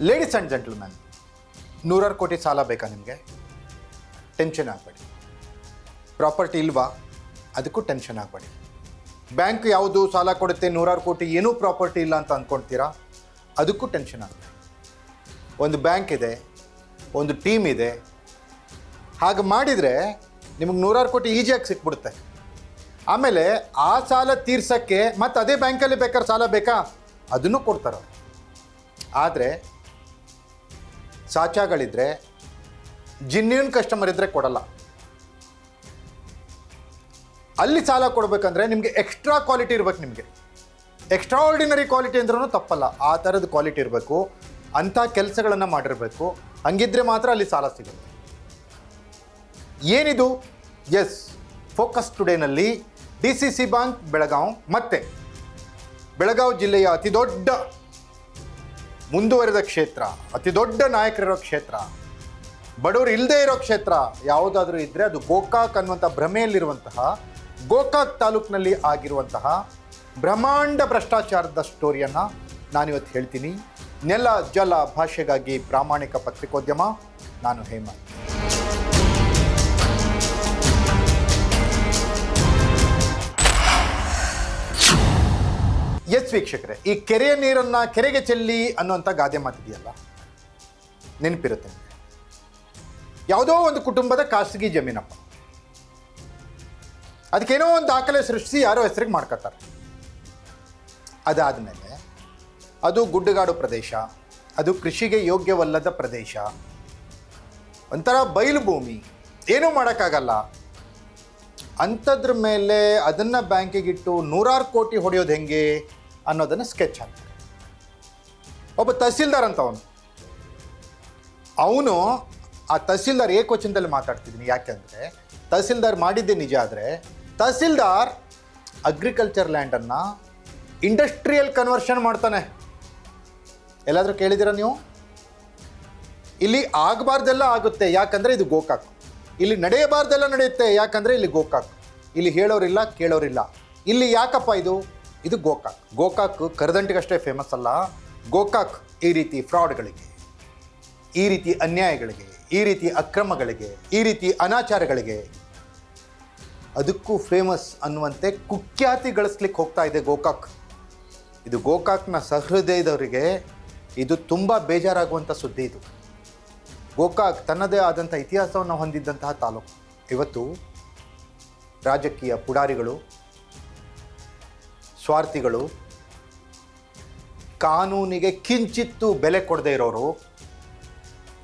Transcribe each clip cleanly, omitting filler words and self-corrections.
Ladies and gentleman, 100 ಕೋಟಿ ಸಾಲ ಬೇಕಾ ನಿಮಗೆ? ಟೆನ್ಷನ್ ಆಗಬೇಡಿ. ಪ್ರಾಪರ್ಟಿ ಇಲ್ವಾ? ಅದಕ್ಕೂ ಟೆನ್ಷನ್ ಆಗಬೇಡಿ. ಬ್ಯಾಂಕ್ ಯಾವುದು ಸಾಲ ಕೊಡುತ್ತೆ 100 ಕೋಟಿ, ಏನೂ ಪ್ರಾಪರ್ಟಿ ಇಲ್ಲ ಅಂತ ಅಂದ್ಕೊಳ್ತೀರಾ? ಅದಕ್ಕೂ ಟೆನ್ಷನ್ ಆಗಬೇಡಿ. ಒಂದು ಬ್ಯಾಂಕ್ ಇದೆ, ಒಂದು ಟೀಮ್ ಇದೆ. ಹಾಗೆ ಮಾಡಿದರೆ ನಿಮಗೆ 100 ಕೋಟಿ ಈಜಿಯಾಗಿ ಸಿಕ್ಬಿಡುತ್ತೆ. ಆಮೇಲೆ ಆ ಸಾಲ ತೀರ್ಸೋಕ್ಕೆ ಮತ್ತು ಅದೇ ಬ್ಯಾಂಕಲ್ಲಿ ಬೇಕಾದ್ರೆ ಸಾಲ ಬೇಕಾ, ಅದನ್ನು ಕೊಡ್ತಾರೆ. ಆದರೆ ಸಾಚಾಗಳಿದ್ರೆ, ಜಿನ್ಯೂನ್ ಕಸ್ಟಮರ್ ಇದ್ದರೆ ಕೊಡಲ್ಲ. ಅಲ್ಲಿ ಸಾಲ ಕೊಡಬೇಕಂದ್ರೆ ನಿಮಗೆ ಎಕ್ಸ್ಟ್ರಾ ಕ್ವಾಲಿಟಿ ಇರಬೇಕು. ನಿಮಗೆ ಎಕ್ಸ್ಟ್ರಾ ಆರ್ಡಿನರಿ ಕ್ವಾಲಿಟಿ ಅಂದ್ರೂ ತಪ್ಪಲ್ಲ, ಆ ಥರದ ಕ್ವಾಲಿಟಿ ಇರಬೇಕು. ಅಂಥ ಕೆಲಸಗಳನ್ನು ಮಾಡಿರಬೇಕು. ಹಂಗಿದ್ರೆ ಮಾತ್ರ ಅಲ್ಲಿ ಸಾಲ ಸಿಗುತ್ತೆ. ಏನಿದು? ಎಸ್, ಫೋಕಸ್ ಟುಡೇನಲ್ಲಿ DCC ಬ್ಯಾಂಕ್ ಬೆಳಗಾವಿ ಮತ್ತು ಬೆಳಗಾವಿ ಜಿಲ್ಲೆಯ ಅತಿ ದೊಡ್ಡ ಮುಂದುವರೆದ ಕ್ಷೇತ್ರ, ಅತಿ ದೊಡ್ಡ ನಾಯಕರಿರೋ ಕ್ಷೇತ್ರ, ಬಡವರು ಇಲ್ಲದೇ ಇರೋ ಕ್ಷೇತ್ರ ಯಾವುದಾದ್ರೂ ಇದ್ದರೆ ಅದು ಗೋಕಾಕ್ ಅನ್ನುವಂಥ ಭ್ರಮೆಯಲ್ಲಿರುವಂತಹ ಗೋಕಾಕ್ ತಾಲೂಕಿನಲ್ಲಿ ಆಗಿರುವಂತಹ ಬ್ರಹ್ಮಾಂಡ ಭ್ರಷ್ಟಾಚಾರದ ಸ್ಟೋರಿಯನ್ನು ನಾನಿವತ್ತು ಹೇಳ್ತೀನಿ. ನೆಲ ಜಲ ಭಾಷೆಗಾಗಿ ಪ್ರಾಮಾಣಿಕ ಪತ್ರಿಕೋದ್ಯಮ, ನಾನು ಹೇಮಂತ್. ಎಸ್ ವೀಕ್ಷಕರೇ, ಈ ಕೆರೆಯ ನೀರನ್ನು ಕೆರೆಗೆ ಚೆಲ್ಲಿ ಅನ್ನುವಂಥ ಗಾದೆ ಮಾತಿದೆಯಲ್ಲ, ನೆನಪಿರುತ್ತೆ. ಯಾವುದೋ ಒಂದು ಕುಟುಂಬದ ಖಾಸಗಿ ಜಮೀನಪ್ಪ, ಅದಕ್ಕೇನೋ ಒಂದು ದಾಖಲೆ ಸೃಷ್ಟಿಸಿ ಯಾರೋ ಹೆಸರಿಗೆ ಮಾಡ್ಕೊತಾರೆ. ಅದಾದಮೇಲೆ ಅದು ಗುಡ್ಡಗಾಡು ಪ್ರದೇಶ, ಅದು ಕೃಷಿಗೆ ಯೋಗ್ಯವಲ್ಲದ ಪ್ರದೇಶ, ಒಂಥರ ಬಯಲು ಭೂಮಿ, ಏನೂ ಮಾಡೋಕ್ಕಾಗಲ್ಲ. ಅಂಥದ್ರ ಮೇಲೆ ಅದನ್ನು ಬ್ಯಾಂಕಿಗಿಟ್ಟು 100 ಕೋಟಿ ಹೊಡೆಯೋದು ಹೆಂಗೆ ಅನ್ನೋದನ್ನು ಸ್ಕೆಚ್ ಹಾಕ್ತಾರೆ. ಒಬ್ಬ ತಹಸೀಲ್ದಾರ್ ಅಂತ ಅವನು ಆ ತಹಸೀಲ್ದಾರ್ ಏಕವಚನದಲ್ಲಿ ಮಾತಾಡ್ತಿದ್ದೀನಿ. ಯಾಕೆಂದರೆ ತಹಸೀಲ್ದಾರ್ ಮಾಡಿದ್ದೇ ನಿಜ. ಆದರೆ ತಹಸೀಲ್ದಾರ್ ಅಗ್ರಿಕಲ್ಚರ್ ಲ್ಯಾಂಡನ್ನು ಇಂಡಸ್ಟ್ರಿಯಲ್ ಕನ್ವರ್ಷನ್ ಮಾಡ್ತಾನೆ. ಎಲ್ಲಾದರೂ ಕೇಳಿದ್ದೀರಾ ನೀವು? ಇಲ್ಲಿ ಆಗಬಾರ್ದೆಲ್ಲ ಆಗುತ್ತೆ, ಯಾಕಂದರೆ ಇದು ಗೋಕಾಕ್. ಇಲ್ಲಿ ನಡೆಯಬಾರ್ದೆಲ್ಲ ನಡೆಯುತ್ತೆ, ಯಾಕಂದರೆ ಇಲ್ಲಿ ಗೋಕಾಕ್. ಇಲ್ಲಿ ಹೇಳೋರಿಲ್ಲ, ಕೇಳೋರಿಲ್ಲ. ಇಲ್ಲಿ ಯಾಕಪ್ಪ ಇದು ಗೋಕಾಕ್. ಗೋಕಾಕ್ ಕರದಂಟಿಗಷ್ಟೇ ಫೇಮಸ್ ಅಲ್ಲ. ಗೋಕಾಕ್ ಈ ರೀತಿ ಫ್ರಾಡ್ಗಳಿಗೆ, ಈ ರೀತಿ ಅನ್ಯಾಯಗಳಿಗೆ, ಈ ರೀತಿ ಅಕ್ರಮಗಳಿಗೆ, ಈ ರೀತಿ ಅನಾಚಾರಗಳಿಗೆ ಅದಕ್ಕೂ ಫೇಮಸ್ ಅನ್ನುವಂತೆ ಕುಖ್ಯಾತಿ ಗಳಿಸ್ಲಿಕ್ಕೆ ಹೋಗ್ತಾ ಇದೆ ಗೋಕಾಕ್. ಇದು ಗೋಕಾಕ್ನ ಸಹೃದಯದವರಿಗೆ ಇದು ತುಂಬ ಬೇಜಾರಾಗುವಂಥ ಸುದ್ದಿ. ಇದು ಗೋಕಾಕ್ ತನ್ನದೇ ಆದಂಥ ಇತಿಹಾಸವನ್ನು ಹೊಂದಿದ್ದಂತಹ ತಾಲೂಕು. ಇವತ್ತು ರಾಜಕೀಯ ಪುಡಾರಿಗಳು, ಸ್ವಾರ್ಥಿಗಳು, ಕಾನೂನಿಗೆ ಕಿಂಚಿತ್ತು ಬೆಲೆ ಕೊಡದೇ ಇರೋರು,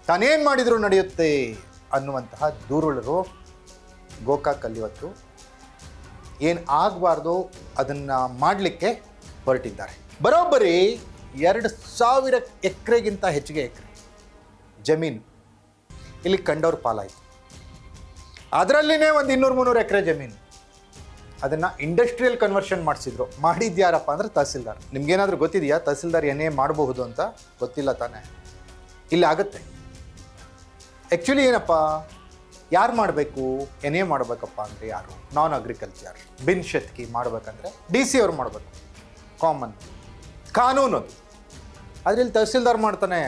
ತಾನೇನು ಮಾಡಿದರೂ ನಡೆಯುತ್ತೆ ಅನ್ನುವಂತಹ ದುರುಳರು ಗೋಕಾಕಲ್ಲಿ ಇವತ್ತು ಏನು ಆಗಬಾರ್ದು ಅದನ್ನು ಮಾಡಲಿಕ್ಕೆ ಹೊರಟಿದ್ದಾರೆ. ಬರೋಬ್ಬರಿ 2,000 ಎಕರೆಗಿಂತ ಹೆಚ್ಚಿಗೆ ಎಕರೆ ಜಮೀನು ಇಲ್ಲಿ ಕಂಡವ್ರ ಪಾಲಾಯಿತು. ಅದರಲ್ಲಿನೇ ಒಂದು 200-300 ಎಕರೆ ಜಮೀನು ಅದನ್ನು ಇಂಡಸ್ಟ್ರಿಯಲ್ ಕನ್ವರ್ಷನ್ ಮಾಡಿಸಿದ್ರು. ಮಾಡಿದ್ಯಾರಪ್ಪ ಅಂದರೆ ತಹಸೀಲ್ದಾರ್. ನಿಮ್ಗೇನಾದರೂ ಗೊತ್ತಿದೆಯಾ ತಹಸೀಲ್ದಾರ್ ಏನೇ ಮಾಡಬಹುದು ಅಂತ? ಗೊತ್ತಿಲ್ಲ ತಾನೇ. ಇಲ್ಲಿ ಆಗುತ್ತೆ. ಆ್ಯಕ್ಚುಲಿ ಏನಪ್ಪ, ಯಾರು ಮಾಡಬೇಕು? ಏನೇ ಮಾಡಬೇಕಪ್ಪ ಅಂದರೆ ಯಾರು? ನಾನ್ ಅಗ್ರಿಕಲ್ಚರ್ ಬಿನ್ ಶೆತ್ಕಿ ಮಾಡಬೇಕಂದ್ರೆ DC ಅವ್ರು ಮಾಡಬೇಕು, ಕಾಮನ್ ಕಾನೂನು ಅದು. ಆದರೆ ಇಲ್ಲಿ ತಹಸೀಲ್ದಾರ್ ಮಾಡ್ತಾನೆ.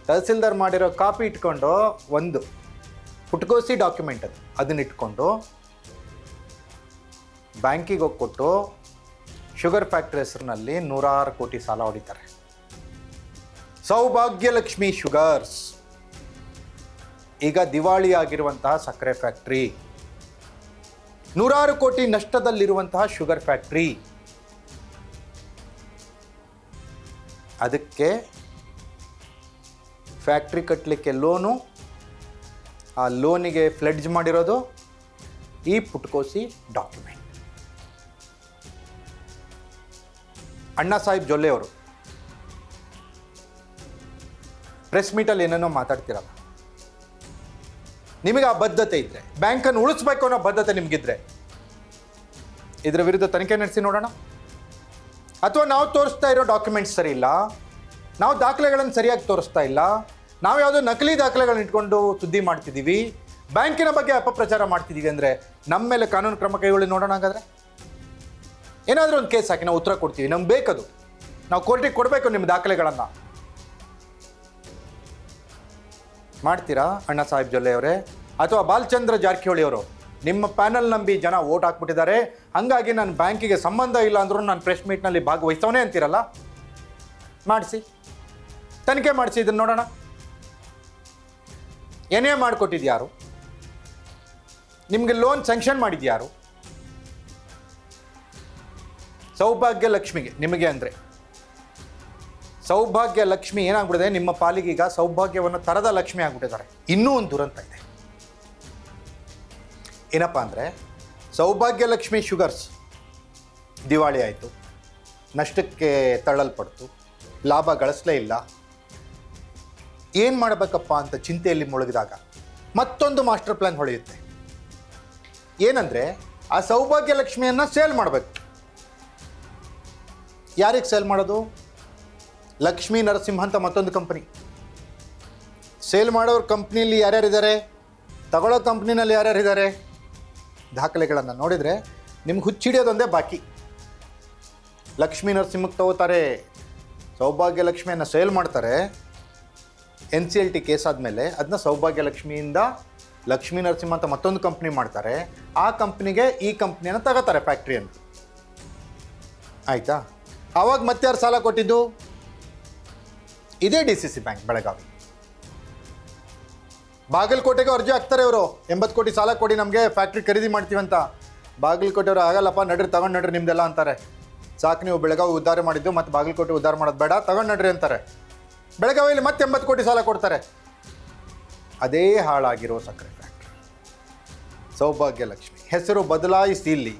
ತಹಸೀಲ್ದಾರ್ ಮಾಡಿರೋ ಕಾಪಿ ಇಟ್ಕೊಂಡು ಒಂದು ಪುಟ್ಕೋಸಿ ಡಾಕ್ಯುಮೆಂಟ್ ಅದನ್ನ ಇಟ್ಕೊಂಡು ಬ್ಯಾಂಕಿಗೆ ಹೋಗಿ ಕೊಟ್ಟು ಶುಗರ್ ಫ್ಯಾಕ್ಟ್ರಿ ಹೆಸರಿನಲ್ಲಿ 100 ಕೋಟಿ ಸಾಲ ಹೊಡಿತಾರೆ. ಸೌಭಾಗ್ಯಲಕ್ಷ್ಮಿ ಶುಗರ್ಸ್, ಈಗ ದಿವಾಳಿ ಆಗಿರುವಂತಹ ಸಕ್ಕರೆ ಫ್ಯಾಕ್ಟ್ರಿ, 100 ಕೋಟಿ ನಷ್ಟದಲ್ಲಿರುವಂತಹ ಶುಗರ್ ಫ್ಯಾಕ್ಟ್ರಿ. ಅದಕ್ಕೆ ಫ್ಯಾಕ್ಟ್ರಿ ಕಟ್ಟಲಿಕ್ಕೆ ಲೋನು, ಆ ಲೋನಿಗೆ ಫ್ಲೆಡ್ಜ್ ಮಾಡಿರೋದು ಈ ಪುಟ್ಕೋಸಿ ಡಾಕ್ಯುಮೆಂಟ್. ಅಣ್ಣಾ ಸಾಹೇಬ್ ಜೊಲ್ಲೆ ಅವರು ಪ್ರೆಸ್ ಮೀಟಲ್ಲಿ ಏನೇನೋ ಮಾತಾಡ್ತಿರಲ್ಲ. ನಿಮಗೆ ಆ ಬದ್ಧತೆ ಇದ್ದರೆ, ಬ್ಯಾಂಕನ್ನು ಉಳಿಸ್ಬೇಕು ಅನ್ನೋ ಬದ್ಧತೆ ನಿಮಗಿದ್ರೆ ಇದರ ವಿರುದ್ಧ ತನಿಖೆ ನಡೆಸಿ ನೋಡೋಣ. ಅಥವಾ ನಾವು ತೋರಿಸ್ತಾ ಇರೋ ಡಾಕ್ಯುಮೆಂಟ್ಸ್ ಸರಿ ಇಲ್ಲ, ನಾವು ದಾಖಲೆಗಳನ್ನು ಸರಿಯಾಗಿ ತೋರಿಸ್ತಾ ಇಲ್ಲ, ನಾವು ಯಾವುದೋ ನಕಲಿ ದಾಖಲೆಗಳನ್ನ ಇಟ್ಕೊಂಡು ಸುದ್ದಿ ಮಾಡ್ತಿದ್ದೀವಿ, ಬ್ಯಾಂಕಿನ ಬಗ್ಗೆ ಅಪಪ್ರಚಾರ ಮಾಡ್ತಿದ್ದೀವಿ ಅಂದರೆ ನಮ್ಮ ಮೇಲೆ ಕಾನೂನು ಕ್ರಮ ಕೈಗೊಳ್ಳಿ ನೋಡೋಣ. ಹಾಗಾದರೆ ಏನಾದರೂ ಒಂದು ಕೇಸ್ ಹಾಕಿ ನಾವು ಉತ್ತರ ಕೊಡ್ತೀವಿ. ನಮ್ಗೆ ಬೇಕದು, ನಾವು ಕೋರ್ಟಿಗೆ ಕೊಡಬೇಕು ನಿಮ್ಮ ದಾಖಲೆಗಳನ್ನು. ಮಾಡ್ತೀರಾ ಅಣ್ಣಾ ಸಾಹೇಬ್ ಜೊಲ್ಲೆ ಅವರೇ? ಅಥವಾ ಬಾಲಚಂದ್ರ ಜಾರಕಿಹೊಳಿ ಅವರು ನಿಮ್ಮ ಪ್ಯಾನಲ್ ನಂಬಿ ಜನ ವೋಟ್ ಹಾಕ್ಬಿಟ್ಟಿದ್ದಾರೆ, ಹಾಗಾಗಿ ನಾನು ಬ್ಯಾಂಕಿಗೆ ಸಂಬಂಧ ಇಲ್ಲ ಅಂದ್ರೂ ನಾನು ಪ್ರೆಸ್ ಮೀಟ್ನಲ್ಲಿ ಭಾಗವಹಿಸೋನೇ ಅಂತೀರಲ್ಲ? ಮಾಡಿಸಿ, ತನಿಖೆ ಮಾಡಿಸಿ, ಇದನ್ನು ನೋಡೋಣ. ಏನೇ ಮಾಡಿಕೊಟ್ಟಿದ್ಯಾರು? ನಿಮಗೆ ಲೋನ್ ಸ್ಯಾಂಕ್ಷನ್ ಮಾಡಿದ್ಯಾರು? ಸೌಭಾಗ್ಯ ಲಕ್ಷ್ಮಿಗೆ, ನಿಮಗೆ ಅಂದರೆ ಸೌಭಾಗ್ಯ ಲಕ್ಷ್ಮಿ ಏನಾಗ್ಬಿಟ್ಟಿದೆ, ನಿಮ್ಮ ಪಾಲಿಗೀಗ ಸೌಭಾಗ್ಯವನ್ನು ತರದ ಲಕ್ಷ್ಮಿ ಆಗ್ಬಿಟ್ಟಿದ್ದಾರೆ. ಇನ್ನೂ ಒಂದು ದುರಂತ ಇದೆ. ಏನಪ್ಪ ಅಂದರೆ, ಸೌಭಾಗ್ಯ ಲಕ್ಷ್ಮಿ ಶುಗರ್ಸ್ ದಿವಾಳಿ ಆಯಿತು, ನಷ್ಟಕ್ಕೆ ತಳ್ಳಲ್ಪಡ್ತು, ಲಾಭ ಗಳಿಸಲೇ ಇಲ್ಲ. ಏನು ಮಾಡಬೇಕಪ್ಪ ಅಂತ ಚಿಂತೆಯಲ್ಲಿ ಮುಳುಗಿದಾಗ ಮತ್ತೊಂದು ಮಾಸ್ಟರ್ ಪ್ಲ್ಯಾನ್ ಹೊಳೆಯುತ್ತೆ. ಏನಂದರೆ, ಆ ಸೌಭಾಗ್ಯ ಲಕ್ಷ್ಮಿಯನ್ನು ಸೇಲ್ ಮಾಡಬೇಕು. ಯಾರಿಗೆ ಸೇಲ್ ಮಾಡೋದು? ಲಕ್ಷ್ಮೀ ನರಸಿಂಹ ಅಂತ ಮತ್ತೊಂದು ಕಂಪ್ನಿ. ಸೇಲ್ ಮಾಡೋರು ಕಂಪ್ನಿಯಲ್ಲಿ ಯಾರ್ಯಾರಿದ್ದಾರೆ, ತಗೊಳ್ಳೋ ಕಂಪ್ನಿನಲ್ಲಿ ಯಾರ್ಯಾರಿದ್ದಾರೆ? ದಾಖಲೆಗಳನ್ನು ನೋಡಿದರೆ ನಿಮ್ಗೆ ಹುಚ್ಚಿಡಿಯೋದೊಂದೇ ಬಾಕಿ. ಲಕ್ಷ್ಮೀ ನರಸಿಂಹಕ್ಕೆ ತಗೋತಾರೆ, ಸೌಭಾಗ್ಯ ಲಕ್ಷ್ಮಿಯನ್ನು ಸೇಲ್ ಮಾಡ್ತಾರೆ. NCLT ಕೇಸ್ ಆದಮೇಲೆ ಅದನ್ನ ಸೌಭಾಗ್ಯ ಲಕ್ಷ್ಮಿಯಿಂದ ಲಕ್ಷ್ಮೀ ನರಸಿಂಹ ಅಂತ ಮತ್ತೊಂದು ಕಂಪ್ನಿ ಮಾಡ್ತಾರೆ. ಆ ಕಂಪ್ನಿಗೆ ಈ ಕಂಪ್ನಿಯನ್ನು ತಗೋತಾರೆ, ಫ್ಯಾಕ್ಟ್ರಿಯನ್ನು. ಆಯಿತಾ? ಆವಾಗ ಮತ್ತಾರು ಸಾಲ ಕೊಟ್ಟಿದ್ದು? ಇದೇ DCC ಬ್ಯಾಂಕ್ ಬೆಳಗಾವಿ. ಬಾಗಲಕೋಟೆಗೆ ಅರ್ಜಿ ಹಾಕ್ತಾರೆ ಇವರು, 80 ಕೋಟಿ ಸಾಲ ಕೊಡಿ ನಮಗೆ, ಫ್ಯಾಕ್ಟ್ರಿ ಖರೀದಿ ಮಾಡ್ತೀವಂತ. ಬಾಗಲಕೋಟೆಯವರು ಆಗಲ್ಲಪ್ಪ, ನಡ್ರಿ ತಗೊಂಡು ನಡ್ರಿ ನಿಮ್ದೆಲ್ಲ ಅಂತಾರೆ. ಸಾಕು, ನೀವು ಬೆಳಗಾವಿ ಉದ್ಧಾರ ಮಾಡಿದ್ದು, ಮತ್ತು ಬಾಗಲಕೋಟೆ ಉದ್ಧಾರ ಮಾಡೋದು ಬೇಡ, ತಗೊಂಡು ನಡ್ರಿ ಅಂತಾರೆ. ಬೆಳಗಾವಿಯಲ್ಲಿ ಮತ್ತೆ 80 ಕೋಟಿ ಸಾಲ ಕೊಡ್ತಾರೆ. ಅದೇ ಹಾಳಾಗಿರೋ ಸಕ್ಕರೆ ಫ್ಯಾಕ್ಟ್ರಿ ಸೌಭಾಗ್ಯ ಲಕ್ಷ್ಮಿ. ಹೆಸರು ಬದಲಾಯಿಸಿ ಇಲ್ಲಿ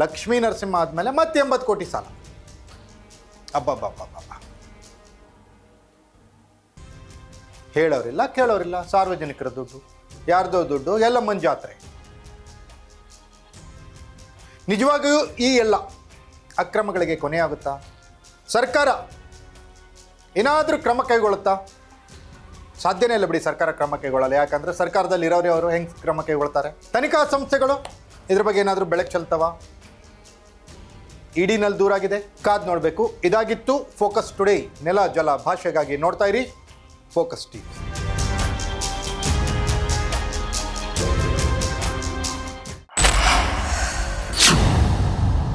ಲಕ್ಷ್ಮೀ ನರಸಿಂಹ ಆದಮೇಲೆ ಮತ್ತೆ 80 ಕೋಟಿ ಸಾಲ. ಅಬ್ಬಬ್ಬಬ್ಬಬ್ಬ. ಹೇಳೋರಿಲ್ಲ, ಕೇಳೋರಿಲ್ಲ. ಸಾರ್ವಜನಿಕರ ದುಡ್ಡು, ಯಾರ್ದೋ ದುಡ್ಡು, ಎಲ್ಲ ಮಂಜಾತ್ರೆ. ನಿಜವಾಗಿಯೂ ಈ ಎಲ್ಲ ಅಕ್ರಮಗಳಿಗೆ ಕೊನೆಯಾಗುತ್ತಾ? ಸರ್ಕಾರ ಏನಾದರೂ ಕ್ರಮ ಕೈಗೊಳ್ಳುತ್ತಾ? ಸಾಧ್ಯನೇ ಇಲ್ಲ ಬಿಡಿ, ಸರ್ಕಾರ ಕ್ರಮ ಕೈಗೊಳ್ಳಲ್ಲ. ಯಾಕಂದರೆ ಸರ್ಕಾರದಲ್ಲಿ ಇರೋರೇ ಅವರು ಹೆಂಗೆ ಕ್ರಮ ಕೈಗೊಳ್ತಾರೆ? ತನಿಖಾ ಸಂಸ್ಥೆಗಳು ಇದ್ರ ಬಗ್ಗೆ ಏನಾದರೂ ಬೆಳಕು ಚೆಲ್ತವ? ಇಡಿನಲ್ಲಿ ದೂರಾಗಿದೆ, ಕಾದು ನೋಡಬೇಕು. ಇದಾಗಿತ್ತು ಫೋಕಸ್ ಟುಡೇ. ನೆಲ ಜಲ ಭಾಷೆಗಾಗಿ ನೋಡ್ತಾ ಇರಿ ಫೋಕಸ್ ಟಿವಿ.